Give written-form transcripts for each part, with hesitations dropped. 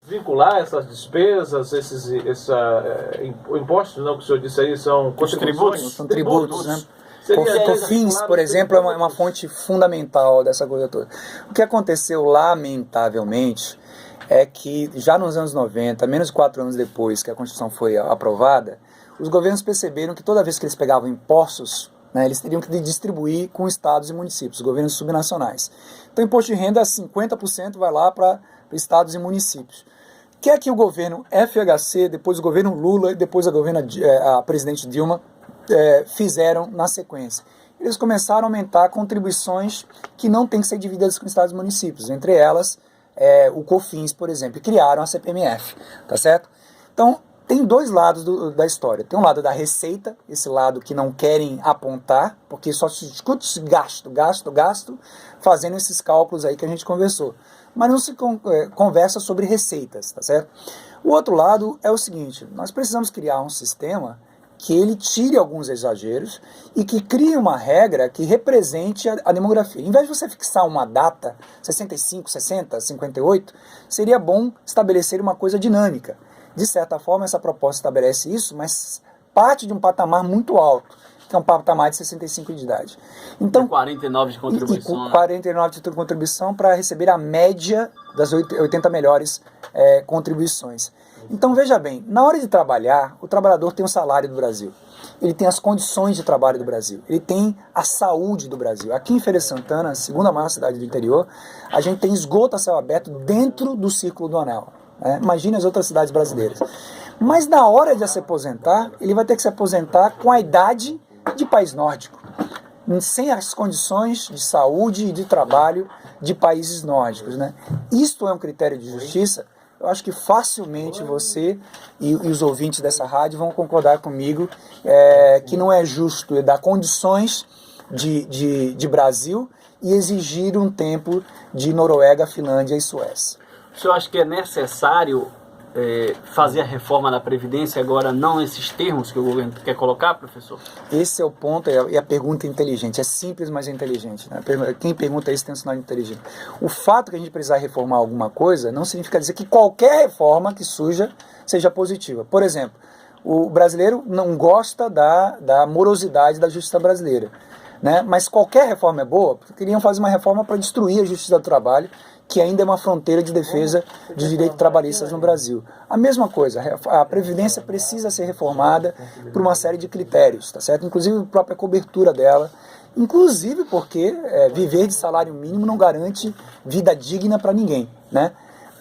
vincular essas despesas, impostos, não, que o senhor disse aí, são tributos? São tributos, né? COFINS, por exemplo, é uma fonte fundamental dessa coisa toda. O que aconteceu, lamentavelmente, é que já nos anos 90, menos de 4 anos depois que a Constituição foi aprovada, os governos perceberam que toda vez que eles pegavam impostos, né, eles teriam que distribuir com estados e municípios, governos subnacionais. Então, o imposto de renda, 50% vai lá para estados e municípios. O que é que o governo FHC, depois o governo Lula e depois a presidente Dilma fizeram na sequência? Eles começaram a aumentar contribuições que não têm que ser divididas com estados e municípios, entre elas o COFINS, por exemplo, e criaram a CPMF, tá certo? Então, tem dois lados da história. Tem um lado da receita, esse lado que não querem apontar, porque só se discute gasto, fazendo esses cálculos aí que a gente conversou. Mas não se conversa sobre receitas, tá certo? O outro lado é o seguinte: nós precisamos criar um sistema que ele tire alguns exageros e que crie uma regra que represente a demografia. Em vez de você fixar uma data, 65, 60, 58, seria bom estabelecer uma coisa dinâmica. De certa forma, essa proposta estabelece isso, mas parte de um patamar muito alto, que é um patamar de 65 de idade. Então, 49 de contribuição. 49 de contribuição para receber a média das 80 melhores contribuições. Então, veja bem, na hora de trabalhar, o trabalhador tem o salário do Brasil. Ele tem as condições de trabalho do Brasil. Ele tem a saúde do Brasil. Aqui em Feira de Santana, a segunda maior cidade do interior, a gente tem esgoto a céu aberto dentro do Círculo do Anel. Imagine as outras cidades brasileiras. Mas na hora de se aposentar, ele vai ter que se aposentar com a idade de país nórdico, sem as condições de saúde e de trabalho de países nórdicos, né? Isto é um critério de justiça. Eu acho que facilmente você e os ouvintes dessa rádio vão concordar comigo que não é justo dar condições de Brasil e exigir um tempo de Noruega, Finlândia e Suécia. O senhor acha que é necessário fazer a reforma da Previdência agora, não nesses termos que o governo quer colocar, professor? Esse é o ponto, e a pergunta é inteligente. É simples, mas é inteligente, né? Quem pergunta isso tem um sinal de inteligente. O fato que a gente precisar reformar alguma coisa não significa dizer que qualquer reforma que surja seja positiva. Por exemplo, o brasileiro não gosta da morosidade da justiça brasileira, né? Mas qualquer reforma é boa, porque queriam fazer uma reforma para destruir a justiça do trabalho, que ainda é uma fronteira de defesa dos direitos trabalhistas no Brasil. A mesma coisa, a Previdência precisa ser reformada por uma série de critérios, tá certo? Inclusive a própria cobertura dela, inclusive porque viver de salário mínimo não garante vida digna para ninguém, né?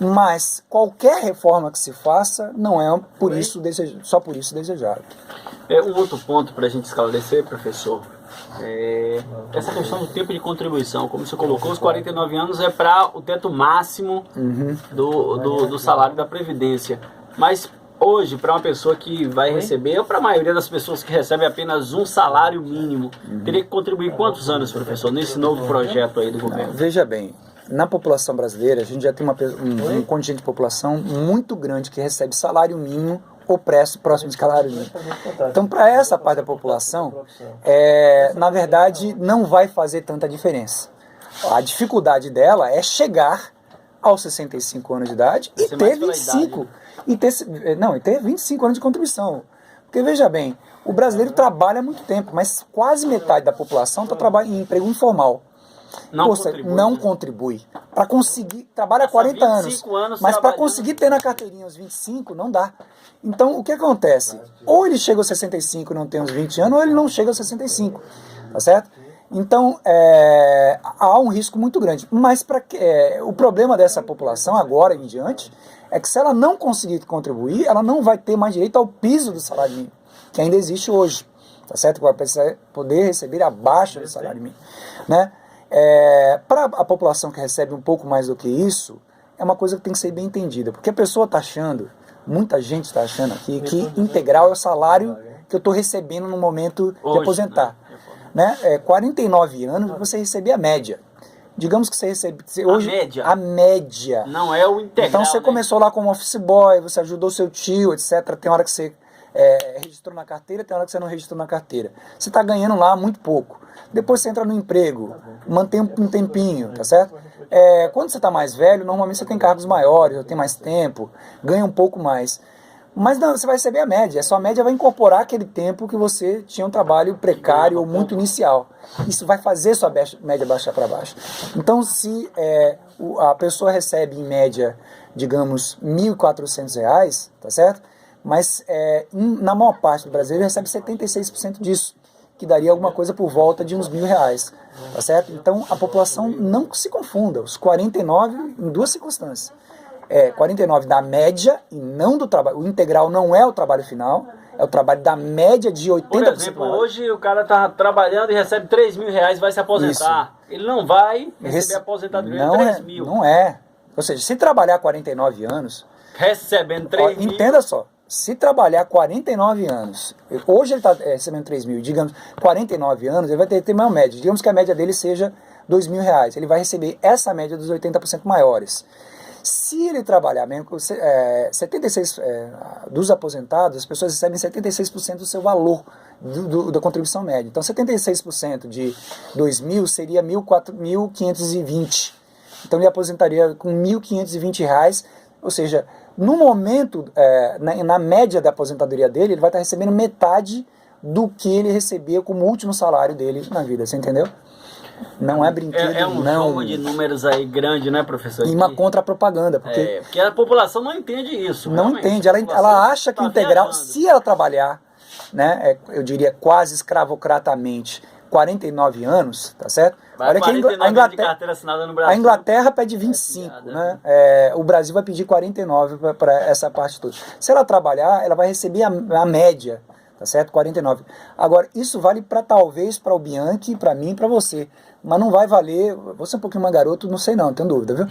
Mas qualquer reforma que se faça não é só por isso desejável. Um outro ponto para a gente esclarecer, professor, essa questão do tempo de contribuição. Como você colocou, os 49 anos é para o teto máximo do salário da Previdência. Mas hoje, para uma pessoa que vai receber, ou para a maioria das pessoas que recebem apenas um salário mínimo, teria que contribuir quantos anos, professor, nesse novo projeto aí do governo? Veja bem, na população brasileira, a gente já tem um contingente de população muito grande que recebe salário mínimo ou próximo de salário mínimo. Então, para essa parte da população, na verdade, não vai fazer tanta diferença. A dificuldade dela é chegar aos 65 anos de idade e ter 25. E ter 25 anos de contribuição. Porque, veja bem, o brasileiro trabalha há muito tempo, mas quase metade da população está trabalhando em emprego informal. Não contribui. Para conseguir, trabalha 40 anos, mas para conseguir ter na carteirinha os 25, não dá. Então, o que acontece? Ou ele chega aos 65 e não tem uns 20 anos, ou ele não chega aos 65, tá certo? Então, há um risco muito grande. Mas o problema dessa população, agora em diante, é que se ela não conseguir contribuir, ela não vai ter mais direito ao piso do salário mínimo, que ainda existe hoje, tá certo? Vai poder receber abaixo do salário mínimo, né? Para a população que recebe um pouco mais do que isso, é uma coisa que tem que ser bem entendida, porque a pessoa está achando, muita gente está achando aqui, que integral é o salário que eu estou recebendo no momento de aposentar. Né? 49 anos, você recebe a média. Digamos que você recebe hoje a média. Não é o integral. Então você começou lá como office boy, você ajudou seu tio, etc. Tem hora que você registrou na carteira, tem hora que você não registrou na carteira. Você está ganhando lá muito pouco. Depois você entra no emprego, mantém um tempinho, tá certo? Quando você está mais velho, normalmente você tem cargos maiores, tem mais tempo, ganha um pouco mais. Mas não, você vai receber a média. A sua média vai incorporar aquele tempo que você tinha um trabalho precário ou muito inicial. Isso vai fazer sua média baixar para baixo. Então, se a pessoa recebe, em média, digamos, R$ 1.400, tá certo? Mas na maior parte do Brasil ele recebe 76% disso, que daria alguma coisa por volta de uns R$ 1.000, tá certo? Então, a população não se confunda. Os 49 em duas circunstâncias. 49 da média e não do trabalho. O integral não é o trabalho final, é o trabalho da média de 80%. Por exemplo, hoje o cara está trabalhando e recebe R$ 3.000 e vai se aposentar. Isso. Ele não vai receber aposentadoria de 3 mil. Não é. Ou seja, se trabalhar 49 anos... Recebendo 3 mil... Entenda só. Se trabalhar 49 anos, hoje ele está recebendo 3 mil, digamos, 49 anos, ele vai ter uma média. Digamos que a média dele seja R$ 2.000. Ele vai receber essa média dos 80% maiores. Se ele trabalhar mesmo, 76 dos aposentados, as pessoas recebem 76% do seu valor da contribuição média. Então, 76% de 2.000 seria 1.520. Então, ele aposentaria com R$ 1.520, ou seja, no momento, na média da aposentadoria dele, ele vai estar recebendo metade do que ele recebia como último salário dele na vida, você entendeu? Não é brinquedo, não. Jogo de números aí grande, né, professor? E uma contra-propaganda, porque a população não entende isso. Não entende, ela acha que o integral, se ela trabalhar, né, eu diria quase escravocratamente, 49 anos, tá certo? Olha que a Inglaterra pede 25, né? O Brasil vai pedir 49 para essa parte toda. Se ela trabalhar, ela vai receber a média, tá certo? 49. Agora, isso vale talvez para o Bianchi, para mim e para você. Mas não vai valer, você é um pouquinho mais garoto, não sei não tenho dúvida, viu?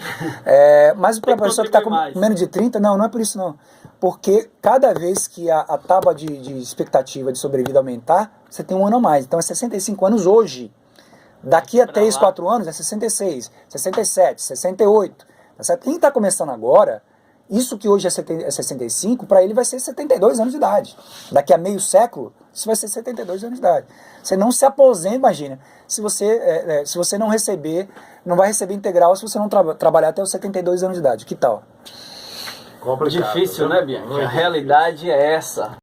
Mas para a pessoa que está com menos de 30, não é por isso não. Porque cada vez que a tábua de expectativa de sobrevida aumentar, você tem um ano a mais. Então é 65 anos hoje. Daqui a 3, 4 anos é 66, 67, 68. Tá certo? Quem está começando agora, isso que hoje é 65, para ele vai ser 72 anos de idade. Daqui a meio século, isso vai ser 72 anos de idade. Você não se aposenta, imagina. Se você não receber, não vai receber integral se você não trabalhar até os 72 anos de idade. Que tal? Complicado, difícil, né, Bianchi? A realidade é essa.